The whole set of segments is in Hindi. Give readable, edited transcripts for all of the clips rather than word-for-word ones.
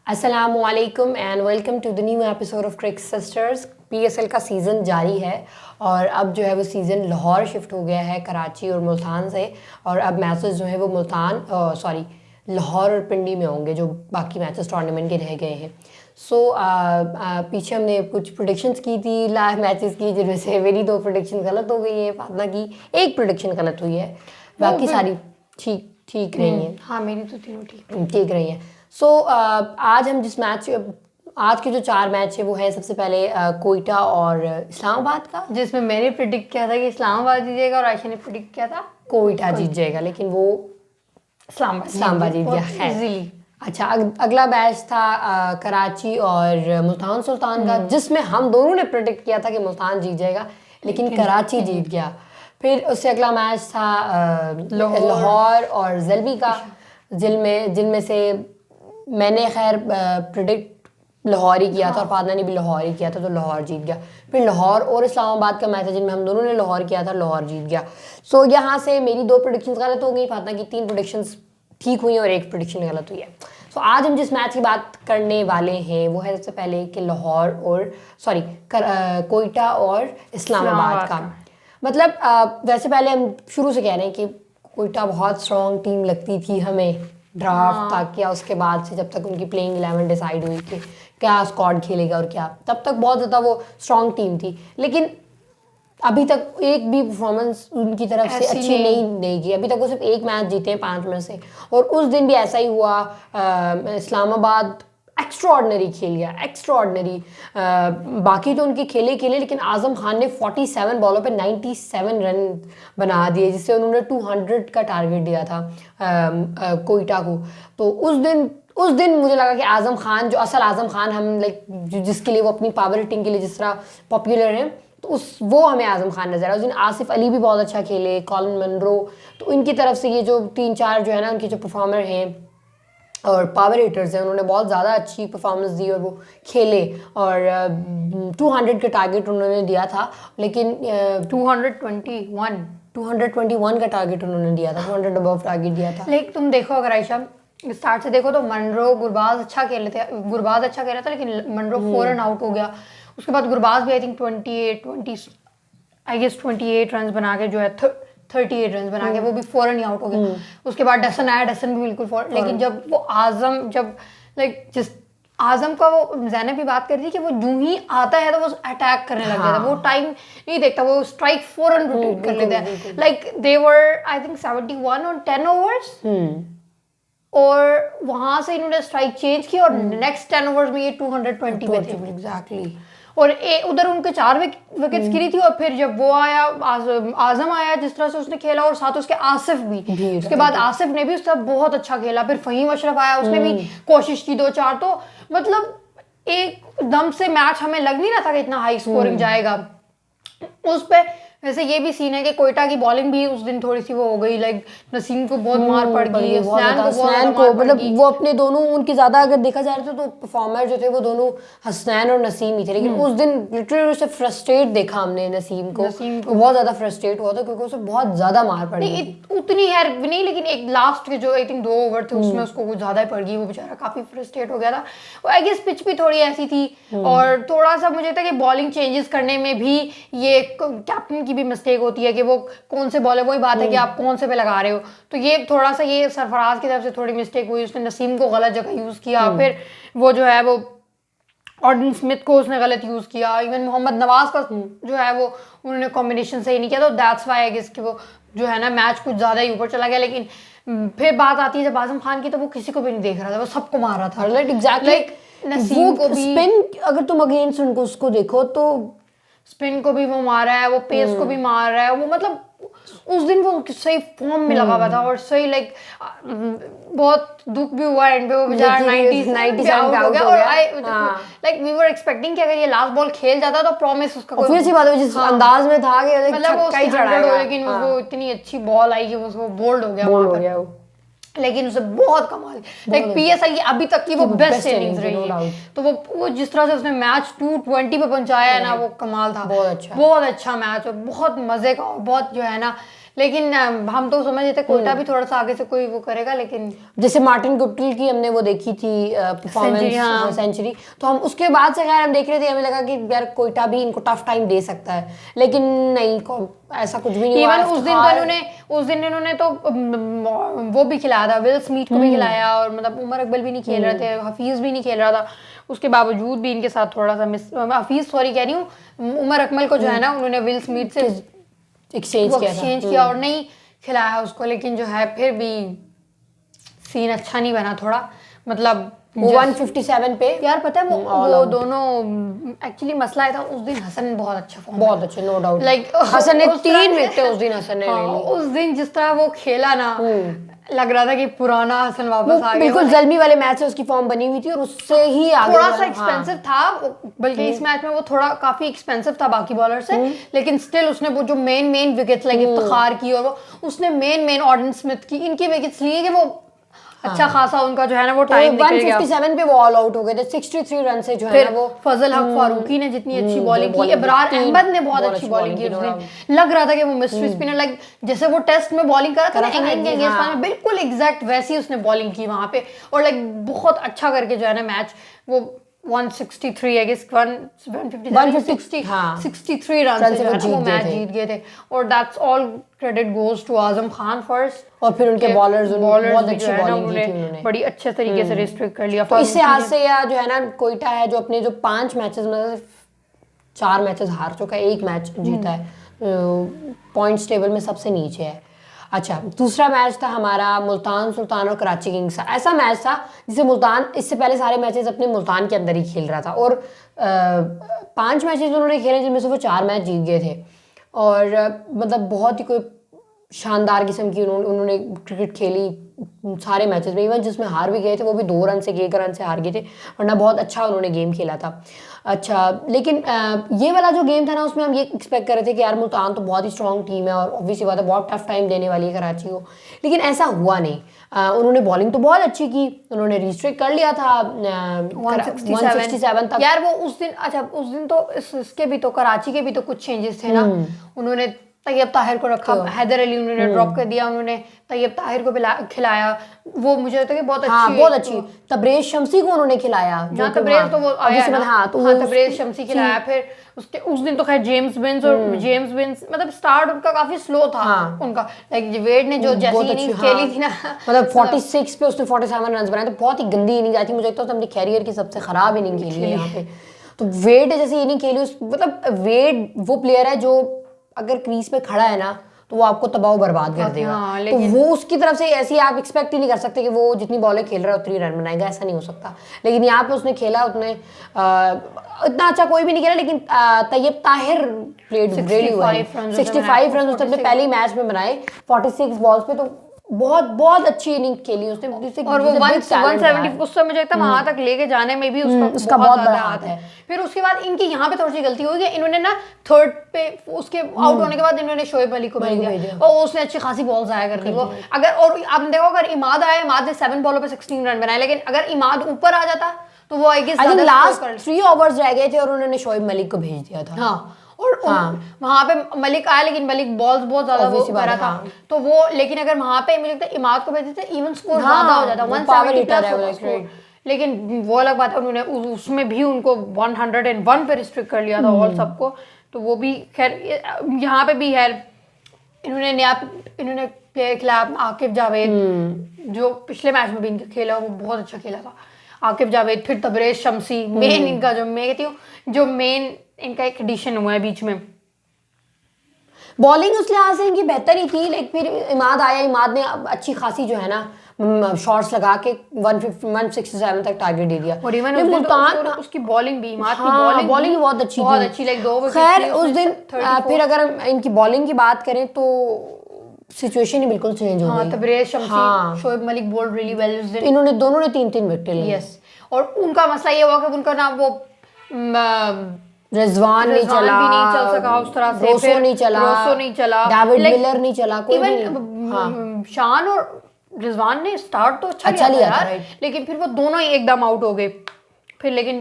अस्सलामुअलैकुम and welcome to the new episode of Crick Sisters. PSL का सीज़न जारी है और अब जो है वो सीज़न लाहौर शिफ्ट हो गया है कराची और मुल्तान से। और अब मैचेस जो है वो लाहौर और पिंडी में होंगे, जो बाकी मैचेस टूर्नामेंट के रह गए हैं। पीछे हमने कुछ प्रोडिक्शंस की थी लाइव मैचेस की, जिनमें से मेरी 2 प्रोडिक्शन गलत हो गई है, फातिमा की 1 प्रोडिक्शन गलत हुई है, बाकी सारी ठीक ठीक रही हैं। हाँ, मेरी तो तीनों ठीक रही हैं। आज हम आज के जो 4 मैच है वो है सबसे पहले कोयटा और इस्लामाबाद का, जिसमें मैंने प्रिडिक्ट किया था कि इस्लामाबाद जीतेगा और आयशा ने प्रिडिक्ट किया था कोयटा जीत जाएगा, लेकिन वो इस्लामाबाद जीत गया है। अच्छा, अगला मैच था कराची और मुल्तान सुल्तान का, जिसमें हम दोनों ने प्रिडिक्ट किया था कि मुल्तान जीत जाएगा, लेकिन कराची जीत गया। फिर उससे अगला मैच था लाहौर और ज़ेल्बी का, जिनमें से मैंने खैर प्रिडिक्ट लाहौर ही किया था और फादना ने भी लाहौर ही किया था, तो लाहौर जीत गया। फिर लाहौर और इस्लामाबाद का मैच है जिनमें हम दोनों ने लाहौर किया था, लाहौर जीत गया। यहाँ से मेरी 2 प्रेडिक्शंस गलत हो गई, फादना की 3 प्रेडिक्शंस ठीक हुई और 1 प्रेडिक्शन गलत हुई है। आज हम जिस मैच की बात करने वाले हैं वो है सबसे पहले कि कोयटा और इस्लामाबाद का। मतलब वैसे पहले हम शुरू से कह रहे हैं कि कोयटा बहुत स्ट्रॉन्ग टीम लगती थी हमें ड्राफ्ट तक, या उसके बाद से जब तक उनकी प्लेइंग 11 डिसाइड हुई कि क्या स्क्वाड खेलेगा और क्या, तब तक बहुत ज़्यादा वो स्ट्रॉन्ग टीम थी। लेकिन अभी तक एक भी परफॉर्मेंस उनकी तरफ से अच्छी नहीं की। अभी तक वो सिर्फ 1 मैच जीते हैं 5 में से, और उस दिन भी ऐसा ही हुआ। इस्लामाबाद एक्स्ट्राऑर्डिनरी खेल गया, एक्स्ट्राऑर्डिनरी। बाकी तो उनके खेले, लेकिन आजम खान ने 47 बॉलों पे 97 रन बना दिए, जिससे उन्होंने 200 का टारगेट दिया था कोयटा को। तो उस दिन मुझे लगा कि आजम खान, जो असल आजम खान हम जिसके लिए वो अपनी पावर हिटिंग के लिए जिस तरह पॉपुलर हैं, तो वो हमें आजम खान नजर आया। उस दिन आसिफ अली भी बहुत अच्छा खेले, कॉलिन मनरो। तो इनकी तरफ से ये जो 3-4 जो है ना, उनके जो परफॉर्मर हैं और पावर हिटर्स हैं, उन्होंने बहुत ज़्यादा अच्छी परफॉर्मेंस दी और वो खेले। और 200 का टारगेट उन्होंने दिया था, लेकिन 221 का टारगेट उन्होंने दिया था, 200 अबव टारगेट दिया था। लेकिन तुम देखो, अगर आयशा स्टार्ट से देखो तो गुरबाज अच्छा खेल रहा था, लेकिन मनरो 4 रन आउट हो गया। उसके बाद गुरबाज भी आई थिंक 28 रन बना के जो है 38 रन बना के वो भी 4 रन आउट हो गया। उसके बाद डसन आया, डसन भी बिल्कुल 4। लेकिन जब वो आजम का, वो ज़ैनब भी बात कर रही थी कि वो यूं ही आता है तो वो अटैक करने लग जाता है, वो टाइम नहीं देखता, वो स्ट्राइक 4 रन रोटेट कर लेता है। Like they were I think 71 on 10 overs, और वहां से इन्होंने स्ट्राइक चेंज की और नेक्स्ट 10 ओवर्स में ये 220 पे थे एग्जैक्टली। और उधर उनके 4 विकेट्स गिरी थी। और फिर जब वो आया, आजम आया, जिस तरह से उसने खेला, और साथ उसके आसिफ भी उसके बाद आसिफ ने भी उसका बहुत अच्छा खेला। फिर फहीम अशरफ आया, उसने भी कोशिश की 2-4। तो मतलब एकदम से मैच हमें लग नहीं रहा था कि इतना हाई स्कोरिंग जाएगा उस पे। वैसे ये भी सीन है कि कोयटा की बॉलिंग भी उस दिन थोड़ी सी वो हो गई, लाइक नसीम को बहुत मार पड़ गई, हसनैन को मतलब वो अपने दोनों उनकी ज्यादा अगर देखा जा रहा था तो परफॉर्मर जो थे वो दोनों हसनैन और नसीम ही थे। लेकिन उस दिन लिटरली उसे फ्रस्ट्रेट देखा हमने, नसीम को बहुत ज्यादा फ्रस्ट्रेट हुआ था क्योंकि उसे बहुत ज्यादा मार पड़ी। उतनी है नहीं, लेकिन एक लास्ट के जो आई थिंक 2 ओवर थे उसमें उसको कुछ ज्यादा पड़ गई, वो बेचारा काफी फ्रस्ट्रेट हो गया था। आई गेस पिच भी थोड़ी ऐसी थी, और थोड़ा सा मुझे था कि बॉलिंग चेंजेस करने में भी ये कैप्टन की भी मिस्टेक होती है कि वो कौन से बॉल है, वही बात है कि आप कौन से पे लगा रहे हो। तो ये थोड़ा सा ये सरफराज की तरफ से थोड़ी मिस्टेक हुई, उसने नसीम को गलत जगह यूज किया। फिर वो जो है वो ऑर्डन स्मिथ को उसने गलत यूज किया। इवन मोहम्मद नवाज का जो है वो उन्होंने कॉम्बिनेशन सही नहीं किया। तो दैट्स व्हाई आई गेस कि वो जो है ना मैच कुछ ज्यादा ही ऊपर चला गया। लेकिन फिर बात आती है जब आजम खान की, तो वो किसी को भी नहीं देख रहा था, वो सबको मार रहा था। लाइक नसीम को भी स्पिन, अगर तुम अगेंस्ट उनको उसको देखो तो स्पिन को भी वो मार रहा है, वो पेस को भी मार रहा है। वो मतलब उस दिन वो सही फॉर्म में लगा हुआ था और सही बहुत दुख भी हुआ एंड पे, वो बेचारा 90 आउट हो गया। और लाइक वी वर एक्सपेक्टिंग कि अगर ये लास्ट बॉल खेल जाता तो प्रॉमिस उसका कोई सी बात है, जिस अंदाज में था कि मतलब वो 100 हो, लेकिन वो इतनी अच्छी बॉल आई कि वो बोल्ड हो गया। लेकिन उसे बहुत कमाल, लाइक पीएसएल की अभी तक की वो बेस्ट इनिंग्स रही है। तो वो जिस तरह से उसने मैच 220 पे पहुंचाया है ना, वो कमाल था। बहुत अच्छा मैच और बहुत मजे का, और बहुत जो है ना लेकिन हम तो समझ रहे थे कोयटा भी थोड़ा सा आगे से कोई वो करेगा, लेकिन जैसे मार्टिन गुप्टिल की हमने वो देखी थी परफॉर्मेंस सेंचुरी, तो हम उसके बाद से खैर हम देख रहे थे, हमें लगा कि यार कोयटा भी इनको टफ टाइम दे सकता है, लेकिन नहीं, ऐसा कुछ भी नहीं हुआ। इवन उस दिन इन्होंने तो वो भी खिलाया था, विल स्मिथ को भी खिलाया, और मतलब उमर अकबल भी नहीं खेल रहे थे, हफीज भी नहीं खेल रहा था, उसके बावजूद भी इनके साथ थोड़ा सा हफीज सॉरी कह रही हूँ, उमर अकमल को जो है ना उन्होंने विल स्मिथ से एक्सचेंज किया और नहीं खिलाया उसको, लेकिन जो है फिर भी सीन अच्छा नहीं बना थोड़ा, मतलब 157 पे यार पता है वो दोनों एक्चुअली मसला था उस दिन हसन बहुत अच्छा फॉर्म, बहुत अच्छे, नो डाउट, लाइक हसन ने 3 विकेट उस दिन हसन ने ले ली। उस दिन जिस तरह वो खेला ना, लग रहा था कि पुराना हसन वापस आ गया, बिल्कुल जल्मी वाले मैच से उसकी फॉर्म बनी हुई थी और उससे ही आगे थोड़ा सा एक्सपेंसिव था, बल्कि इस मैच में वो थोड़ा काफी एक्सपेंसिव था बाकी बॉलर से, लेकिन स्टिल उसने वो जो मेन विकेट्स लाइक इफ्तिखार की और वो उसने मेन ऑर्डन स्मिथ की इनकी विकेट्स लिए कि वो अच्छा खासा उनका जो है ना वो टाइम निकल गया। 157 पे वो ऑल आउट हो गए थे, 63 रन से जो है ना वो फजल हक फारूकी ने जितनी अच्छी बॉलिंग की, इब्रार अहमद ने बहुत अच्छी बॉलिंग की उस दिन, लग रहा था कि वो मिस्ट्री स्पिनर लाइक जैसे वो टेस्ट में बॉलिंग करा था ना इंग्लैंड के अगेंस्ट में, बिल्कुल एग्जैक्ट वैसी उसने बॉलिंग की वहां पे, और लाइक बहुत अच्छा करके जो है ना मैच वो 163 आई गेस 150 63 रन से वो मैच जीत गए थे, और that's all credit goes to Azam Khan first, और फिर उनके बॉलर्स बहुत अच्छी बॉलिंग की थी उन्होंने बड़ी अच्छे तरीके से रिस्ट्रिक्ट कर लिया। तो इससे आज से या जो है ना कोयटा है जो अपने जो 5 मैचेस में 4 मैचेस हार चुका है, 1 मैच जीता है, पॉइंट्स टेबल में सबसे नीचे है। अच्छा, दूसरा मैच था हमारा मुल्तान सुल्तान और कराची किंग्स का। ऐसा मैच था जिसे मुल्तान इससे पहले सारे मैचेस अपने मुल्तान के अंदर ही खेल रहा था, और 5 मैचेस उन्होंने खेले जिनमें से वो 4 मैच जीत गए थे, और मतलब बहुत ही कोई शानदार किस्म की उन्होंने क्रिकेट खेली सारे मैचेस में, इवन जिसमें हार भी गए थे वो भी 2 रन से 1 रन से हार गए थे, वरना बहुत अच्छा उन्होंने गेम खेला था। अच्छा, लेकिन ये वाला जो गेम था ना उसमें हम ये एक्सपेक्ट कर रहे थे कि यार मुल्तान तो बहुत ही स्ट्रॉन्ग टीम है और ऑब्वियसली बात है बहुत टफ टाइम देने वाली है कराची को, लेकिन ऐसा हुआ नहीं। उन्होंने बॉलिंग तो बहुत अच्छी की, उन्होंने रिस्ट्रिक्ट कर लिया था 167 तक। यार वो उस दिन तो इसके भी तो कराची के भी तो कुछ चेंजेस थे ना, उन्होंने तैयब ताहिर को रखा, हैदर अली उन्होंने ड्रॉप कर दिया, उन्होंने तैयब ताहिर को खिलाया, वो मुझे लगता है कि बहुत अच्छी तबरेज शम्सी को उन्होंने खिलाया, तबरेज तो वो आया ना, तो तबरेज शम्सी खिलाया। फिर उसके उस दिन तो खैर जेम्स विंस मतलब स्टार्ट उनका काफी स्लो था उनका, लाइक वेड ने जो जैसी इनिंग खेली थी ना, मतलब 46 पे उसने 47 रन बनाए, तो बहुत ही गंदी इनिंग आई थी, मुझे लगता है अपनी कैरियर की सबसे खराब इनिंग खेली है यहाँ पे। तो वेड जैसी इनिंग खेली, मतलब वेड वो प्लेयर है जो अगर क्रीज पे खड़ा है ना तो वो आपको तबाह बर्बाद कर देगा, तो वो उसकी तरफ से ऐसी आप एक्सपेक्ट ही नहीं कर सकते कि वो जितनी बॉलें खेल रहा है उतनी रन बनाएगा, ऐसा नहीं हो सकता। लेकिन यहाँ पे उसने खेला, उतने इतना अच्छा कोई भी नहीं खेला, लेकिन Tayyab Tahir played really well, 65 run उसने अपने पहले मैच में बनाए 46 बॉल्स पे, तो बहुत अच्छी इनिंग खेली उसने, और वो 170 उस समय मुझे वहां तक लेके जाने में भी उसका बहुत बड़ा हाथ है। फिर उसके बाद इनकी यहाँ पे थोड़ी सी गलती हुई, इन्होंने ना थर्ड पे उसके आउट होने के बाद इन्होंने शोएब अली को भेज दिया, और उसने अच्छी खासी बॉल जाया कर दी वो। अगर और आपने देखो अगर इमाद आया, इमाद ने 7 बॉलों पे 16 रन बनाए, लेकिन अगर इमाद ऊपर आ जाता तो वो आई गेस लास्ट 3 ओवर्स रह गए थे और उन्होंने शोएब मलिक को भेज दिया था। हाँ, और वहां पे मलिक आया, लेकिन मलिक बॉल्स बहुत ज्यादा वो करा था, तो वो लेकिन अगर वहां पे मुझे लगता है इमाद को भेजते थे इवन स्कोर ज्यादा हो जाता, 170 प्लस, लेकिन वो अलग बात है, उन्होंने उसमें भी उनको 101 पे रिस्ट्रिक्ट कर लिया था ऑल सबको, तो वो भी खैर यहाँ पे भी है। इन्होंने प्लेयर खिलाफ आकिब जावेद जो पिछले मैच में भी इनका खेला वो बहुत अच्छा खेला था, आकिब जावेद, फिर तबरेज शम्सी, मेन इनका जो मैं कहती हूँ जो मेन इनका एक एडिशन हुआ है बीच में। बॉलिंग उस लिहाज से इनकी बेहतर ही थी, लेकिन फिर इमाद आया, इमाद ने अच्छी खासी जो है ना शॉट्स लगा के 167 तक टारगेट दे दिया, और इवन मुल्तान उसकी बॉलिंग भी, इमाद की बॉलिंग बहुत अच्छी लाइक 2 विकेट। खैर उस दिन फिर अगर हम इनकी बॉलिंग की बात करें तो सिचुएशन ही बिल्कुल चेंज हो गई। Tabraiz Shamsi, Shoaib Malik bowled really well उस दिन, इन्होंने दोनों ने 3-3 विकेट लिए। यस, और उनका मसला ये हुआ कि उनका ना वो रिजवान नहीं चला, भी नहीं चल सका उस तरह से, रोसो नहीं चला, डेविड मिलर नहीं चला, कोई नहीं। शान और रिजवान ने स्टार्ट तो अच्छा लिया था, लेकिन फिर वो दोनों ही एकदम आउट हो गए। फिर लेकिन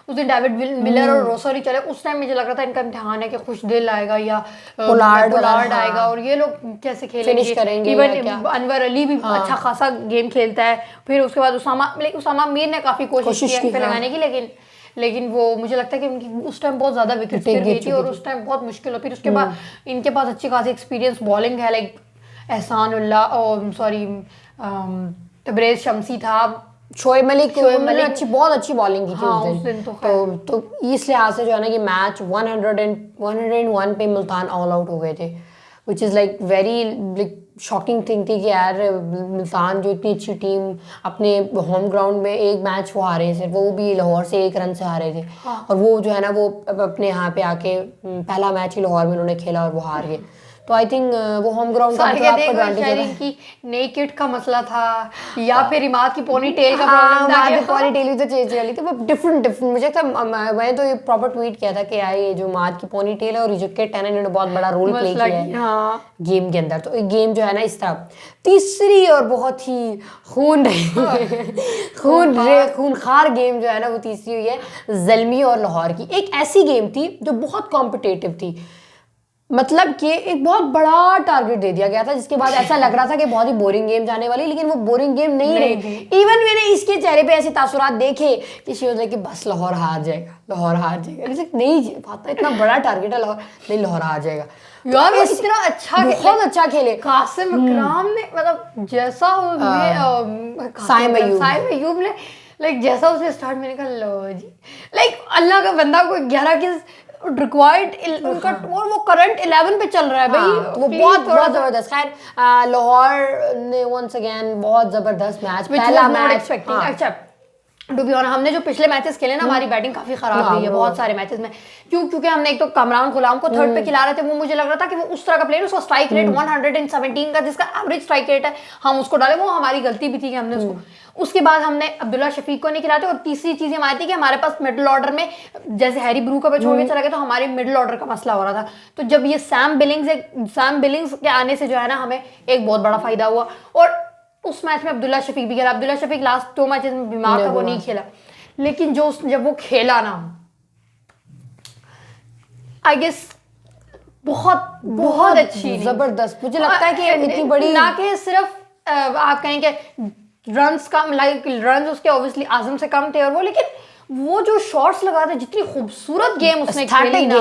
उस दिन डेविड मिलर और रोसरी चले, उस टाइम मुझे लग रहा था इनका इम्तिहान है कि खुश दिल आएगा या पोलार्ड आएगा और ये लोग कैसे खेलेंगे। इवन अनवर अली भी अच्छा खासा गेम खेलता है। फिर उसके बाद उसामा मीर ने काफी कोशिश की लगाने की, लेकिन वो मुझे लगता है कि उनकी उस टाइम बहुत ज्यादा विकेट गिर गई थी और उस टाइम बहुत मुश्किल हो। फिर उसके बाद इनके पास अच्छी खासी एक्सपीरियंस बॉलिंग है, लाइक एहसानुल्लाह और सॉरी तबरेज शमसी था, शोएब मलिक बहुत अच्छी बॉलिंग की थी उस दिन। तो इस लिहाज से जो है ना कि मैच 101 पे मुल्तान ऑल आउट हो गए थे, which is like very shocking thing थी कि यार मुल्तान जो इतनी अच्छी टीम अपने होम ग्राउंड में एक मैच वो हारे थे, वो भी लाहौर से 1 रन से हारे थे। और वो जो है ना वो अपने यहाँ पे आके पहला मैच ही लाहौर में उन्होंने खेला और वो हार गए। तो आई थिंक वो होम ग्राउंड का एडवांटेज की नई किट का मसला था या फिर इमाद की पोनी टेल का प्रॉब्लम था। पोनी टेल भी तो चेंज वाली थी, वो डिफरेंट मुझे था। मैंने तो ये प्रॉपर ट्वीट किया था कि यार ये जो इमाद की पोनी टेल है और जो किट है ना, इन्होंने बहुत बड़ा रोल प्ले किया है गेम के अंदर। तो एक गेम जो है ना इस तरह तीसरी और बहुत ही खूनखार गेम जो है ना वो तीसरी हुई है ज़ल्मी और लाहौर की। एक ऐसी गेम थी जो बहुत कॉम्पिटिटिव थी, मतलब कि एक बहुत बड़ा टारगेट दे दिया गया था, जिसके बाद ऐसा लग रहा था कि बहुत ही बोरिंग गेम जाने वाली, लेकिन वो बोरिंग गेम नहीं रही। इवन मैंने इसके चेहरे पे ऐसे तासुरात देखे कि शी वाज लाइक कि बस लाहौर हार जाएगा। नहीं पाता, इतना बड़ा टारगेट है लाहौर, नहीं लाहौर हार जाएगा। यार इतना अच्छा, बहुत अच्छा खेले कासिम अकराम ने, मतलब जैसा साइम अय्यूब ने लाइक जैसा उसने स्टार्ट, मैंने कहा लो जी, लाइक अल्लाह का बंदा को 11 के रिक्वायर्ड उनका वो करंट 11 पे चल रहा है भाई। वो बहुत जबरदस्त। खैर लाहौर ने वंस अगेन बहुत जबरदस्त मैच, पहला मैच। अच्छा टू बी ऑनेस्ट, हमने जो पिछले मैचेस खेले ना, हमारी बैटिंग काफी खराब हुई है बहुत सारे मैचेस में। क्योंकि हमने एक तो कमरान गुलाम को थर्ड पे खिला रहे थे, वो मुझे लग रहा था कि वो उस तरह का प्लेयर, उसका स्ट्राइक रेट 117 का जिसका एवरेज स्ट्राइक रेट है, हम उसको डाले। वो हमारी गलती भी थी कि हमने उसके बाद हमने अब्दुल्ला शफीक को नहीं खिलाते। और तीसरी चीज हमारी थी कि हमारे पास मिडिल ऑर्डर में जैसे हैरी ब्रू का छोड़ के चला गया, तो हमारे मिडिल ऑर्डर का मसला हो रहा था। तो जब ये सैम बिलिंग्स के आने से जो है ना हमें एक बहुत बड़ा फायदा हुआ। और उस मैच में अब्दुल्ला शफीक भी खेला। अब्दुल्ला शफीक लास्ट 2 मैचेस में बीमार था, वो नहीं खेला, लेकिन जब वो खेला ना, आई गेस बहुत अच्छी जबरदस्त। मुझे लगता है कि इतनी बड़ी ना कि सिर्फ आप कहेंगे रन्स कम, लाइक रन्स उसके ऑब्वियसली आजम से कम थे, और वो लेकिन वो जो शॉट्स लगा था, जितनी खूबसूरत गेम उसने खेली ना,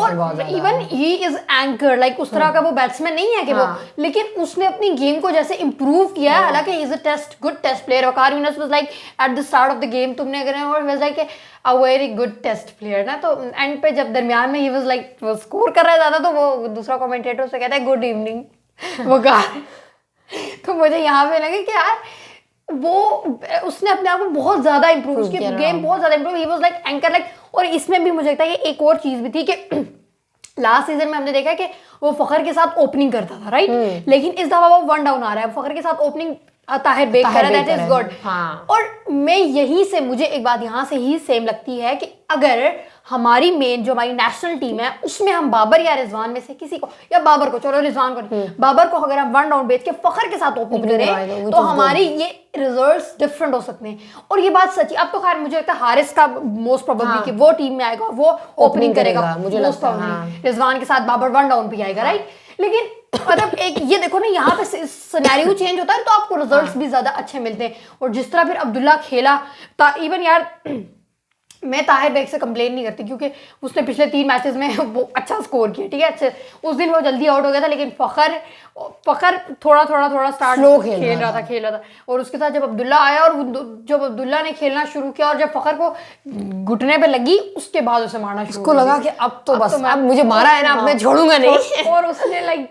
और even he is anchor, like उस तरह का वो बैट्समैन नहीं है कि वो, लेकिन उसने अपनी गेम को जैसे इंप्रूव किया है। हालांकि he is a good test player. Waqar Younis was like at the start of the game तुमने अगर he was like a very good test player ना, तो एंड पे जब दरमियान में ही वाज लाइक वो स्कोर कर रहा था, तो वो दूसरा कमेंटेटर से कहता है गुड इवनिंग वकार। तो मुझे यहाँ पे लगे कि यार वो उसने अपने आप को बहुत ज्यादा इंप्रूव, उसकी गेम बहुत ज्यादा improve, he was like anchor like. और इसमें भी मुझे लगता है कि एक और चीज भी थी कि लास्ट सीजन में हमने देखा कि वो फखर के साथ ओपनिंग करता था, राइट, लेकिन इस दफा वो 1 डाउन आ रहा है, फखर के साथ ओपनिंग ताहिर बेग कर रहा है, दैट इज गुड। और मैं यहीं से मुझे एक बात यहाँ से ही सेम लगती है कि अगर हमारी मेन जो हमारी नेशनल टीम है उसमें हम बाबर या रिजवान में से किसी को, या बाबर को, चलो रिजवान को, बाबर को अगर हम 1 डाउन बेच के फखर के साथ ओपनिंग करें तो हमारी ये रिजल्ट्स डिफरेंट हो सकते हैं। और ये बात सच्ची। अब तो खैर मुझे लगता है हारिस का मोस्ट प्रोबेबली कि वो टीम में आएगा, वो ओपनिंग करेगा, मुझे लगता है रिजवान के साथ बाबर 1 डाउन पे आएगा, राइट। लेकिन मतलब एक ये देखो ना, यहाँ पे सिनेरियो चेंज होता है तो आपको रिजल्ट्स भी ज्यादा अच्छे मिलते हैं। और जिस तरह फिर अब्दुल्ला खेला, इवन यार मैं ताहिर बेग से कंप्लेन नहीं करती, क्योंकि उसने पिछले 3 मैचेस में वो अच्छा स्कोर किया, ठीक है, अच्छे। उस दिन वो जल्दी आउट हो गया था, लेकिन फखर थोड़ा स्टार्ट खेल रहा था। और उसके साथ जब अब्दुल्ला आया और जब अब्दुल्ला ने खेलना शुरू किया और जब फखर को घुटने पे लगी, उसके बाद उसे मारना शुरू, उसको लगा कि अब तो बस अब मुझे मारा है ना, अब मैं छोड़ूंगा नहीं। और उसने लाइक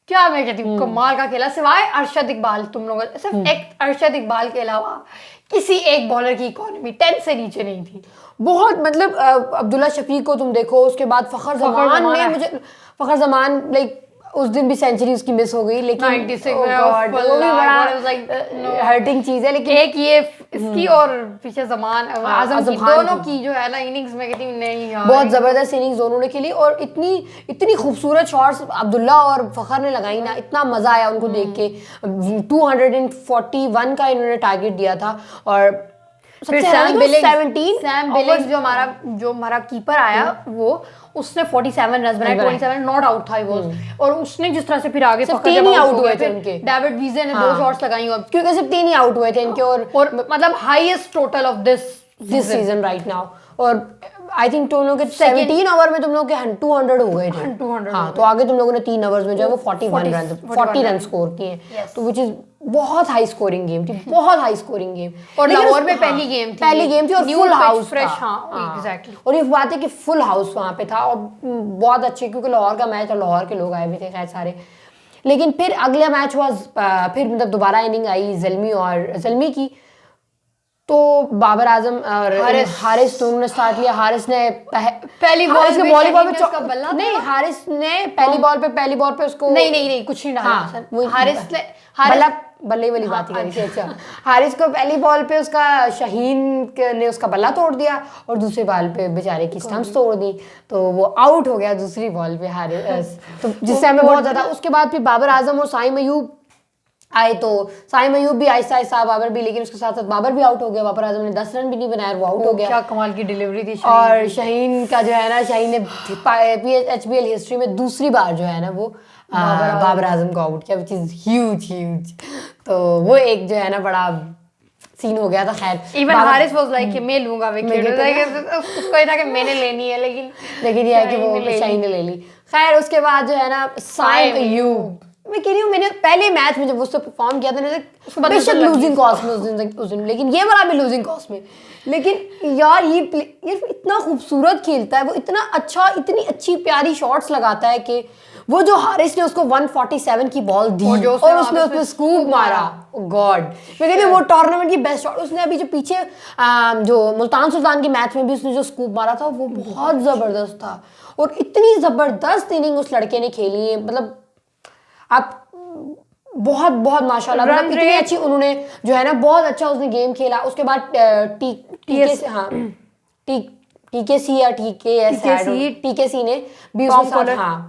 क्या मैं कहती हूँ कमाल का खेला, सिवाय अरशद इकबाल। तुम लोग सिर्फ एक अरशद इकबाल के अलावा किसी एक बॉलर की इकोनॉमी 10 से नीचे नहीं थी। बहुत मतलब अब्दुल्ला शफीक को तुम देखो, उसके बाद फखर जमान ने, मुझे फखर जमान लाइक उस दिन भी सेंचुरी उसकी मिस हो गई, लेकिन 96 हर्टिंग चीज है। लेकिन एक ये इसकी और पीछे जमान आजम की दोनों की जो है ना इनिंग्स में कहती नहीं यार, बहुत जबरदस्त इनिंग्स दोनों ने खेली। और इतनी खूबसूरत शॉट्स अब्दुल्ला और फखर ने लगाई ना, इतना मजा आया उनको देख के। 241 का इन्होंने टारगेट दिया था। और फिर सैम सैम बिलिंग्स जो हमारा कीपर आया वो उसने 47 रन बनाए, 27 नॉट आउट था वो, और उसने जिस तरह से फिर आगे पकड़ तीन ही आउट हुए थे उनके। डेविड वीजे ने 2 शॉट्स लगाई क्योंकि सिर्फ 3 ही आउट हुए थे इनके, और मतलब highest total of this season right now. और आई थिंक तुम लोग के 17 ओवर में तुम लोग के 200 हो गए थे। 200 हाँ, तो आगे तुम लोगों ने 3 ओवर्स में जो है वो 40 रन स्कोर किए, तो विच इज बहुत हाई स्कोरिंग गेम थी, बहुत हाई स्कोरिंग गेम। और लाहौर में पहली गेम थी और फुल हाउस फ्रेश। हाँ एग्जैक्टली। और ये बात है कि फुल हाउस वहां पे था और बहुत अच्छे, क्योंकि लाहौर का मैच और लाहौर के लोग आए हुए थे खैर सारे। लेकिन फिर अगला मैच हुआ, फिर मतलब दोबारा इनिंग आई ज़ल्मी की, तो बाबर आजम और हारिस दोनों ने स्टार्ट लिया। हारिस ने पहली बॉल पे नहीं, हारिस ने पहली बॉल पे उसको नहीं कुछ नहीं डाला। हारिस बल्ले वाली बात ही करी थी। अच्छा, हारिस को पहली बॉल पे उसका शाहीन ने उसका बल्ला तोड़ दिया और दूसरी बॉल पे बेचारे की स्टंप्स तोड़ दी, तो वो आउट हो गया दूसरी बॉल पे हारिस, तो जिससे हमें बहुत ज्यादा। उसके बाद फिर बाबर आजम और साइम अयूब आए, तो साइम अयूब भी आहिस्ता बाबर भी, लेकिन उसके साथ साथ बाबर भी आउट हो गया। बाबर आजम ने 10 रन भी नहीं बनाया, वो आउट हो गया। क्या कमाल की डिलीवरी थी और शाहीन का जो है ना, शाहीन ने HBL हिस्ट्री में दूसरी बार जो है ना वो बाबर आजम को आउट किया, विच इज ह्यूज। तो वो एक जो है ना बड़ा सीन हो गया था। खैर इवन हारिस वाज लाइक कि मैं लूंगा विकेट, उसको ये था कि मैंने लेनी है, लेकिन ये है कि वो शाहीन ने ले ली। खैर उसके बाद जो है ना साइम अयूब, मैं कह रही हूँ मैंने पहले मैच में जब उससे परफॉर्म किया था ना, बेशक लूजिंग कॉस्ट में उस दिन, लेकिन ये वाला भी लूजिंग कॉस्ट में, लेकिन यार ये इतना खूबसूरत खेलता है, वो इतना अच्छा, इतनी अच्छी प्यारी शॉट्स लगाता है कि वो जो हारिस ने उसको 147 की बॉल दी और उसने उसमें स्कूप मारा, गॉड, मैं कहती हूँ वो टूर्नामेंट की बेस्ट शॉट। उसने अभी जो पीछे जो मुल्तान सुल्तान के मैच में भी उसने जो स्कूप मारा था वो बहुत जबरदस्त था, और इतनी जबरदस्त इनिंग उस लड़के ने खेली है, मतलब आप बहुत माशाल्लाह, मतलब इतनी अच्छी उन्होंने जो है ना, बहुत अच्छा उसने गेम खेला। उसके बाद टीकेसी ने भी उसके साथ, हाँ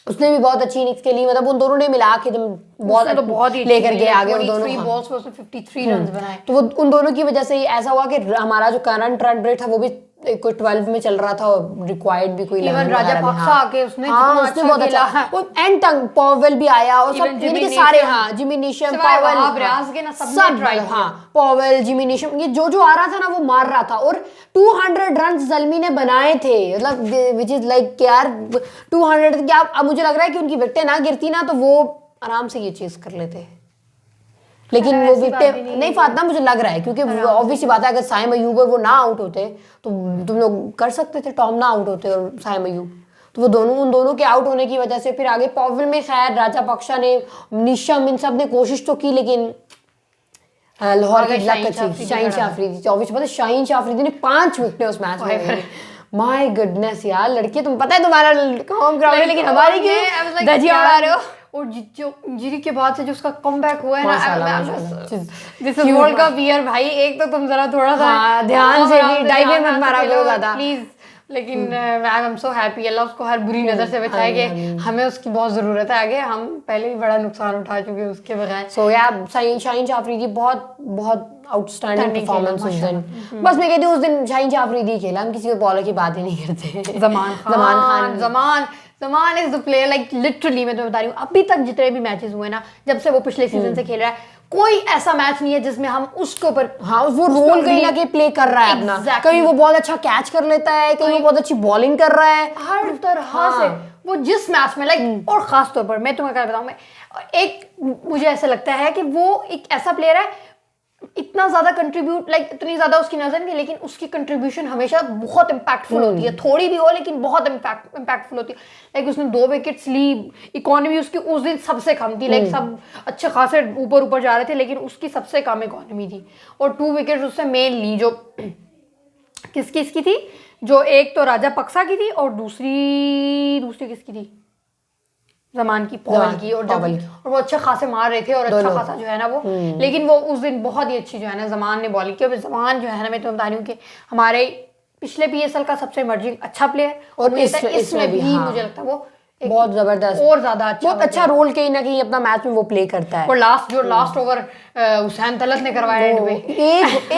उसने भी बहुत अच्छी इनिंग्स खेली, मतलब उन दोनों ने मिला के बहुत ही लेकर गए आगे उन दोनों। 53 रन बनाए, तो वो उन दोनों की वजह से ऐसा हुआ कि हमारा जो करंट रन रेट था वो भी कोई 12 में चल रहा था, और रिक्वायर्ड भी कोई इवन राजा पाक्सा आके उसने बहुत अच्छा, वो एंड तक पॉवेल भी आया और सब, यानी कि सारे, हाँ जिमी नीशम, पॉवेल, सब, हाँ पॉवेल, जिमी नीशम, ये जो आ रहा था ना वो मार रहा था। और 200 रन ज़ल्मी ने बनाए थे, मतलब विच इज लाइक यार 200 क्या, अब मुझे लग रहा है कि उनकी विकेटें ना गिरती ना तो वो आराम से ये चीज कर लेते, लेकिन वो विकेट नहीं फातना, मुझे लग रहा है, क्योंकि ऑब्वियसली बात है अगर साइम अयूब और वो ना आउट होते तो तुम लोग कर सकते थे, टॉम ना आउट होते और साइम अयूब, तो वो उन दोनों के आउट होने की वजह से फिर आगे पॉवेल में, खैर राजा पक्षा ने, निशम, इन सब ने कोशिश तो की, लेकिन लाहौर की लक अच्छी, शाहीन शाह अफरीदी, ऑब्वियसली पता है शाहीन शाह अफरीदी ने 5 विकेटें उस मैच में। माय गुडनेस यार, लड़के तुम पता है तुम्हारा होम ग्राउंड है, लेकिन हमारी क्यों धजिया उड़ा रहे हो। और जीरी के बाद से जो उसका कमबैक हुआ है ना, this is world cup year भाई, एक तो तुम जरा थोड़ा सा ध्यान से भी डाइवे मत मारा करो ज्यादा प्लीज, लेकिन आई एम सो हैप्पी, अल्लाह उसको हर बुरी नजर से बचाए, कि हमें उसकी बहुत जरूरत है आगे, हम पहले ही बड़ा नुकसान उठा चुके हैं उसके बगैर। सो यार शाहीन शाह अफरीदी बहुत आउटस्टैंडिंग परफॉर्मेंस उस दिन, बस मैं कहती हूँ उस दिन शाहीन शाह अफरीदी खेला, हम किसी और बॉलर की बात ही नहीं करते। Zaman is the player, like literally मैं तुम्हें बता रही हूँ, अभी तक जितने भी मैचेस हुए ना, जब से वो पिछले सीजन से खेल रहा है, कोई ऐसा मैच नहीं है जिसमें हम उसके ऊपर, हाँ वो रोल कहीं ना कहीं प्ले कर रहा है अपना, कहीं वो बहुत अच्छा कैच कर लेता है, कहीं वो बहुत अच्छी बॉलिंग कर रहा है, हर तरह से वो जिस मैच में, लाइक, और खास तौर पर मैं तुम्हें क्या बताऊँ, मैं मुझे ऐसा लगता है कि वो एक ऐसा प्लेयर है, इतना ज्यादा कंट्रीब्यूट, लाइक इतनी ज्यादा उसकी नजर नहीं, लेकिन उसकी कंट्रीब्यूशन हमेशा बहुत इंपैक्टफुल होती है, थोड़ी भी हो लेकिन बहुत इंपैक्टफुल होती है। लाइक उसने 2 विकेट्स ली, इकोनॉमी उसकी उस दिन सबसे कम थी, लाइक सब अच्छे खासे ऊपर जा रहे थे, लेकिन उसकी सबसे कम इकोनॉमी थी, और 2 विकेट्स उससे मेन ली, जो किसकी थी, जो एक तो राजा पक्सा की थी और दूसरी किसकी थी, ज़मान की, पॉवेल की, और वो अच्छे खासे मार रहे थे और अच्छा खासा जो है ना वो, लेकिन वो उस दिन बहुत ही अच्छी जो है ना ज़मान ने बॉलिंग की। और ज़मान जो है ना, मैं तुम्हें बता रही हूँ कि हमारे पिछले PSL का सबसे इमर्जिंग अच्छा प्लेयर, और इसमें भी मुझे लगता है वो बहुत जबरदस्त, और ज्यादा अच्छा बहुत अच्छा रोल कहीं ना कहीं अपना मैच में वो प्ले करता है। और लास्ट ओवर हुसैन तलत ने करवाया एंड पे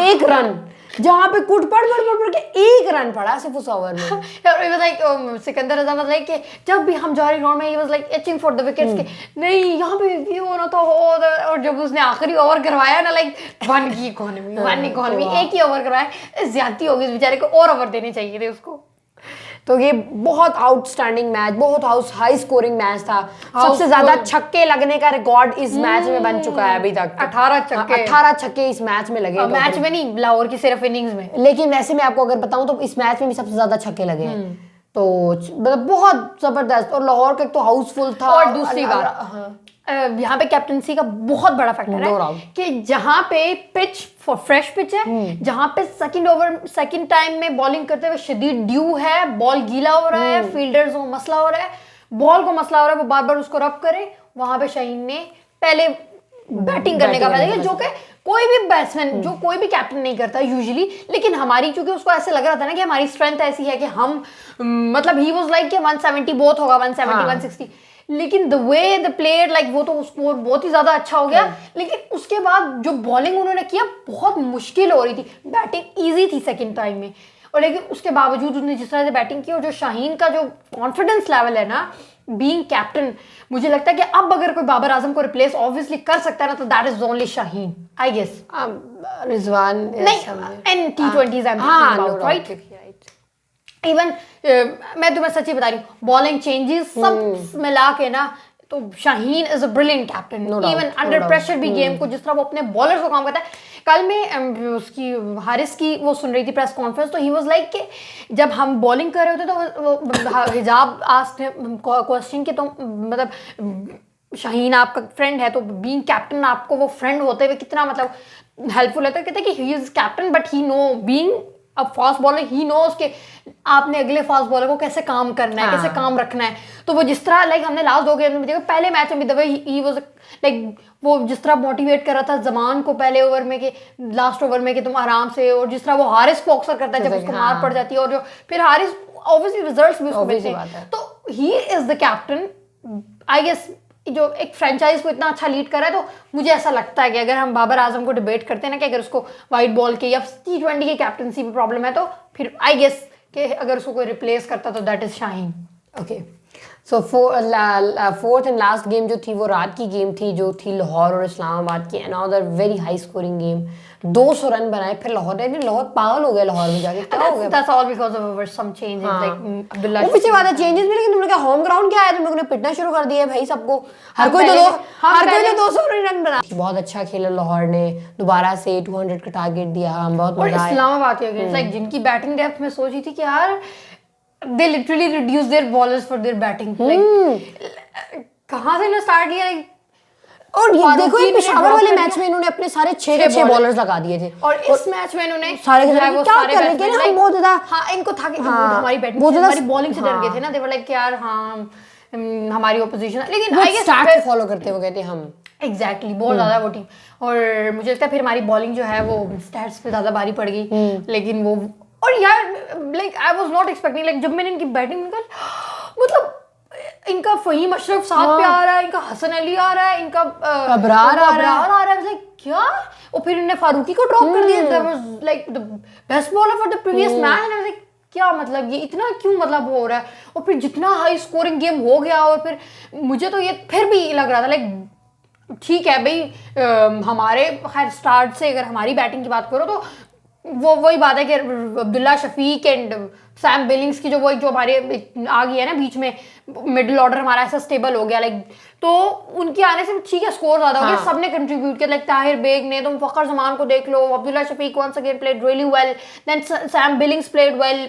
एक रन जहाँ पे कुट पड़ पड़ पड़ पड़ के एक रन पड़ा सिर्फ उस ओवर में। It was like Sikandar Raza was like कि जब भी हम जा रहे ग्राउंड में he was like itching for the wickets के नहीं यहाँ पे ये होना तो हो, और जब उसने आखिरी ओवर करवाया ना लाइक वन इकोनॉमी एक ही ओवर करवाया, ज्यादती होगी इस बेचारे को, और ओवर देने चाहिए थे उसको। तो ये बहुत आउटस्टैंडिंग मैच, बहुत हाई स्कोरिंग मैच था। सबसे ज्यादा छक्के लगने का रिकॉर्ड इस मैच में बन चुका है अभी तक। 18 छक्के इस मैच में लगे। मैच में नहीं, लाहौर की सिर्फ इनिंग्स में। लेकिन वैसे मैं आपको अगर बताऊं तो इस मैच में भी सबसे ज्यादा छक्के लगे हैं। तो मतलब बहुत जबरदस्त, और लाहौर का एक तो हाउसफुल था। और दूसरी बात यहाँ पे कैप्टनसी का बहुत बड़ा फैक्टर है कि जहाँ पे पिच फ्रेश पिच है, जहाँ पे सेकंड टाइम में बॉलिंग करते हुए शदीद ड्यू है, बॉल गीला हो रहा है, फील्डर्स को मसला हो रहा है, बॉल को मसला हो रहा है, वो बार बार उसको रब करे, वहां पे शाहीन ने पहले बैटिंग करने का फैसला किया, जो कि कोई भी बैट्समैन, जो कोई भी कैप्टन नहीं करता यूजुअली। लेकिन हमारी, चूंकि उसको ऐसे लग रहा था ना कि हमारी स्ट्रेंथ ऐसी है कि हम मतलब ही वाज लाइक कि 170 बोथ होगा, 170 160, लेकिन the way the player like वो तो स्कोर बहुत ही ज्यादा अच्छा हो गया। लेकिन उसके बाद जो बॉलिंग उन्होंने किया बहुत मुश्किल हो रही थी, बैटिंग इजी थी सेकंड टाइम में, और लेकिन उसके बावजूद उसने जिस तरह से बैटिंग की, और जो शाहीन का जो कॉन्फिडेंस लेवल है ना बीइंग कैप्टन, मुझे लगता है कि अब अगर कोई बाबर आजम को रिप्लेस ऑब्वियसली कर सकता है ना, तो that is only Shaheen, I guess. Rizwan नहीं, and T20s I am talking about, right? Even मैं तुम्हें सच्ची बता रही हूँ, बॉलिंग चेंजेस सब मिला के ना, तो Shaheen is a brilliant captain. Even under pressure भी गेम को जिस तरह वो अपने बॉलर्स को काम करता है। कल में उसकी हारिस की वो सुन रही थी प्रेस कॉन्फ्रेंस, तो ही वाज लाइक कि जब हम बॉलिंग कर रहे होते तो वो हिजाब आस्क्ड क्वेश्चन कि तुम मतलब शाहीन आपका फ्रेंड है, तो बीइंग कैप्टन आपको वो फ्रेंड होते हुए कितना मतलब हेल्पफुल है। तो कहते हैं कि he is captain but he know being अब फास्ट बॉलर ही नोज के आपने अगले फास्ट बॉलर को कैसे काम करना है, कैसे काम रखना है। तो वो जिस तरह लाइक हमने लास्ट 2 गेम में देखा, पहले मैच में भी दबे ही वाज लाइक वो जिस तरह मोटिवेट कर रहा था जमान को पहले ओवर में कि लास्ट ओवर में कि तुम आराम से, और जिस तरह वो हारिस को अक्सर करता है जब उसको मार पड़ जाती है, और जो फिर हारिस ऑब्वियसली रिजल्ट्स भी उसको मिलते हैं। तो he is the captain, I guess, जो एक फ्रेंचाइज को इतना अच्छा लीड कर रहा है। तो मुझे ऐसा लगता है कि अगर हम बाबर आजम को डिबेट करते हैं ना कि अगर उसको वाइट बॉल के या T20 की कैप्टनसी में प्रॉब्लम है, तो फिर आई गेस कि अगर उसको कोई रिप्लेस करता तो that is Shaheen. Okay, so fourth and last game जो थी वो रात की गेम थी, जो थी लाहौर और इस्लामाबाद की। Another very high scoring game, 200 run बनाए। फिर लाहौर पागल हो गया, लाहौर में जाके क्या हो गया? That's all because of some changes, like Abdullah वो पीछे बात है चेंजेस भी, लेकिन तुम लोग का होम ग्राउंड क्या है, तुम लोगों ने पिटना शुरू कर दिया है भाई सबको। हर कोई तो 200 रन बना। बहुत अच्छा खेला लाहौर ने, दोबारा से 200 का टारगेट दिया, हम बहुत मजा आया। इस्लामाबाद के अगेंस्ट लाइक जिनकी बैटिंग डेप्थ में सोची थी कि यार they literally reduce their ballers for their batting, like कहाँ से ना स्टार्ट किया, like और ये देखो ये पेशावर वाले मैच में इन्होंने अपने सारे 6 बॉलर्स लगा दिए थे, और इस मैच में इन्होंने सारे क्या कर रहे थे ना, बहुत ज्यादा इनको था कि हमारी बैटिंग हमारी बॉलिंग से डर गए थे ना, दे वर लाइक यार हमारी ऑपोजिशन, लेकिन आई गेस स्टैट्स फॉलो करते हुए कहते हम एग्जैक्टली बहुत ज्यादा वो टीम। और मुझे लगता है फिर हमारी बॉलिंग जो है वो स्टैट्स पे ज्यादा भारी पड़ गई, लेकिन वो, और यार like I was not expecting, like जब मैंने इनकी बैटिंग निकल, मतलब इनका फहीम अशरफ साथ पे आ रहा है, इनका हसन अली आ रहा है, इनका अबरार आ रहा है, लाइक क्या, और फिर इन्होंने फारूकी को ड्रॉप कर दिया, that was like the best bowler for the previous match, and like क्या मतलब ये इतना क्यों मतलब हो रहा है। और फिर जितना हाई स्कोरिंग गेम हो गया, और फिर मुझे तो ये फिर भी लग रहा था लाइक ठीक है भाई, हमारे खैर स्टार्ट से अगर हमारी बैटिंग की बात करो तो वो वही बात है कि Abdullah Shafique and Sam Billings की जो हमारे आ गई है ना बीच में, मिडिल ऑर्डर हमारा ऐसा स्टेबल हो गया, लाइक तो उनके आने से ठीक है स्कोर ज्यादा हो गया, सबने कंट्रीब्यूट किया, लाइक ताहिर बेग ने, तुम फखर जमान को देख लो, Abdullah Shafique once again played really well, then Sam Billings played well,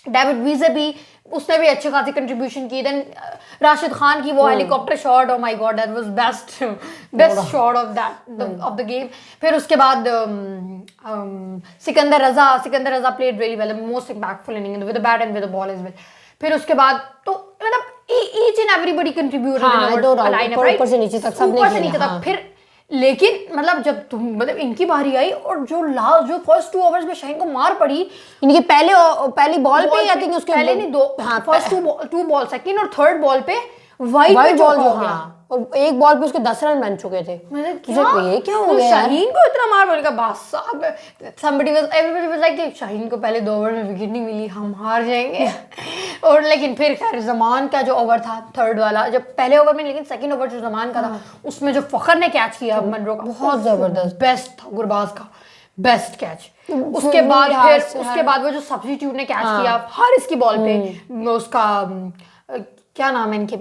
David Wiese भी उसने भी अच्छी खासी कंट्रीब्यूशन की, देन राशिद खान की वो helicopter shot, oh my god that was best shot of the game. फिर उसके बाद Sikandar Raza played very well, most impactful inning with the bat and with the ball as well. फिर उसके बाद तो मतलब ईच एंड एवरीबॉडी कंट्रीब्यूटेड ऊपर से नीचे तक सबने, ऊपर से नीचे तक। फिर लेकिन मतलब जब तुम मतलब इनकी बारी आई और जो फर्स्ट 2 ओवर्स में शाहीन को मार पड़ी, इनके पहली बॉल पे आई थिंक उसके पहले नहीं, दो हाँ, फर्स्ट टू बॉल, सेकंड और थर्ड बॉल पे वाइड वाइड बॉल जो गया। हाँ, और एक बॉल पे उसके 10 रन बन चुके थे। मतलब ये क्या हो तो गया यार? शाहीन को इतना मार पड़ेगा, बस अब एवरीबॉडी वाज लाइक कि शाहीन को पहले 2 ओवर में विकेट नहीं मिली, हम हार जाएंगे। और लेकिन फिर खैर जमान का जो ओवर था थर्ड वाला, जब पहले ओवर में, लेकिन सेकंड ओवर जो जमान का था उसमें जो फखर ने कैच किया मनरो का, बहुत जबरदस्त, बेस्ट था गुरबाज का, बेस्ट कैच। उसके बाद फिर उसके बाद वो जो सब्स्टिट्यूट ने कैच किया हारिस की बॉल पे, उसका क्या नाम है इनके,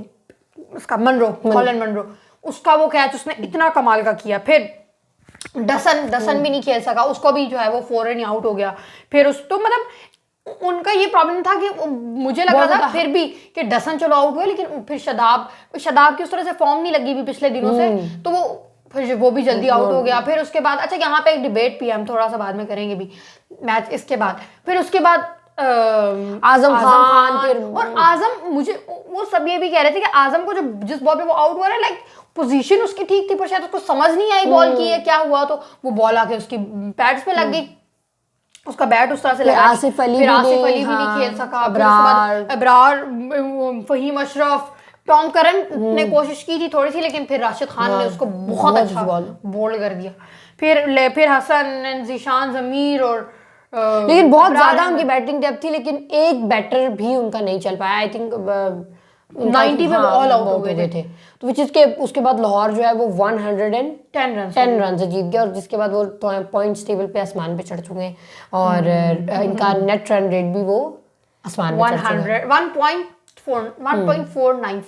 उसका मनरो, कॉलिन मनरो, उसका वो कैच उसने इतना कमाल का किया। फिर डसन भी नहीं खेल सका, उसको भी जो है वो 4 रन आउट हो गया। फिर उस तो मतलब उनका ये प्रॉब्लम था कि मुझे लग रहा था फिर भी कि डसन चलो आउट हुए, लेकिन फिर शदाब की उस तरह से फॉर्म नहीं लगी भी पिछले दिनों से, तो वो भी जल्दी आउट हो गया। फिर उसके बाद अच्छा यहाँ पे एक डिबेट भी है, हम थोड़ा सा बाद में करेंगे भी मैच इसके बाद। फिर उसके बाद आजम खान फिर और आजम, मुझे वो सब ये भी कह रहे थे कि आजम को जो जिस बॉल पे वो आउट हुआ है, लाइक पोजीशन उसकी ठीक थी, पर शायद उसको समझ नहीं आई बॉल की है क्या हुआ, तो वो बॉल आके उसकी पैड्स पे लग गई, उसका बैट उस तरह से लगा। आसिफ अली भी नहीं खेल सका, अबरार, फहीम अशरफ, टॉम करन ने कोशिश की थी थोड़ी सी, लेकिन फिर राशिद खान ने उसको बहुत अच्छा बोल्ड कर दिया। फिर हसन, जीशान, जमीर और लेकिन बहुत ज्यादा उनकी बैटिंग डेप्थ थी, लेकिन एक बैटर भी उनका नहीं चल पाया। आई थिंक 90 में ऑल आउट हो गए थे। तो उसके बाद लाहौर जो है वो 110 रन से जीत गया, और जिसके बाद वो पॉइंट्स टेबल पे आसमान पे चढ़ चुके हैं, और इनका नेट रन रेट भी वो आसमान पे चढ़ चुका है 1.494।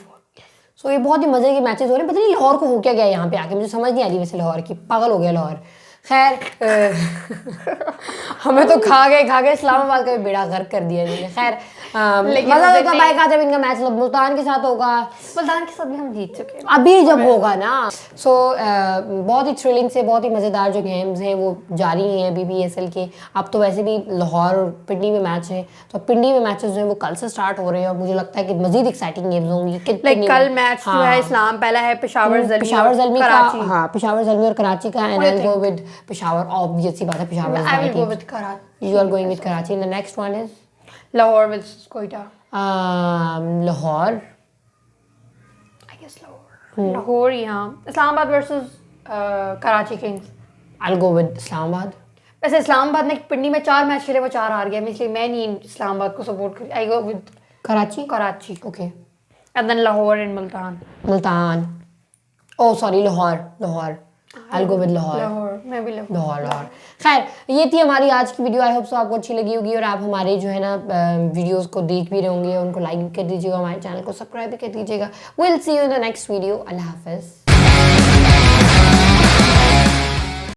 सो ये बहुत ही मजे के मैचेस हो रहे हैं। पता नहीं लाहौर को हो क्या गया यहाँ पे आके, मुझे समझ नहीं आ रही वैसे लाहौर की, पागल हो गया लाहौर। खैर हमें तो खा गए इस्लामाबाद का भी बेड़ा गर्क कर दिया इन्होंने। खैर मजा होगा भाई का जब इनका मैच मुल्तान के साथ होगा, मुल्तान के साथ भी हम जीत चुके हैं अभी जब होगा ना। सो बहुत ही थ्रिलिंग से बहुत ही मज़ेदार जो गेम्स हैं वो जारी हैं BBSL के। अब तो वैसे भी लाहौर और पिंडी में मैच है, तो पिंडी में मैचेस जो है वो कल से स्टार्ट हो रहे हैं, और मुझे लगता है कि मजीद एक्साइटिंग गेम्स होंगी। कल मैच जो है इस्लाम पहला है पेशावर ज़ल्मी का, हाँ पेशावर ज़ल्मी और कराची का, and I will go with Peshawar, obvious सी बात है Peshawar. I will go with Karachi. You are going with Karachi, and the next one is Lahore with Quetta. Lahore. I guess Lahore. Lahore, यहाँ Islamabad versus Karachi Kings. I'll go with Islamabad. वैसे इस्लामाबाद ने पिंडी में 4 मैच खेले, वो 4 हार गया, इसलिए मैं नहीं इस्लामाबाद को सपोर्ट करी। I go with Karachi. Okay. And then Lahore and Multan. Oh sorry, Lahore. I'll go with Lahore. मैं भी Lahore. खैर ये थी हमारी आज की वीडियो। आई होप सो आपको अच्छी लगी होगी, और आप हमारे जो है ना वीडियोस को देख भी रहे होंगे, उनको लाइक भी कर दीजिएगा, हमारे चैनल को सब्सक्राइब भी कर दीजिएगा। Will see you in the next video. अल्लाह हाफिज़।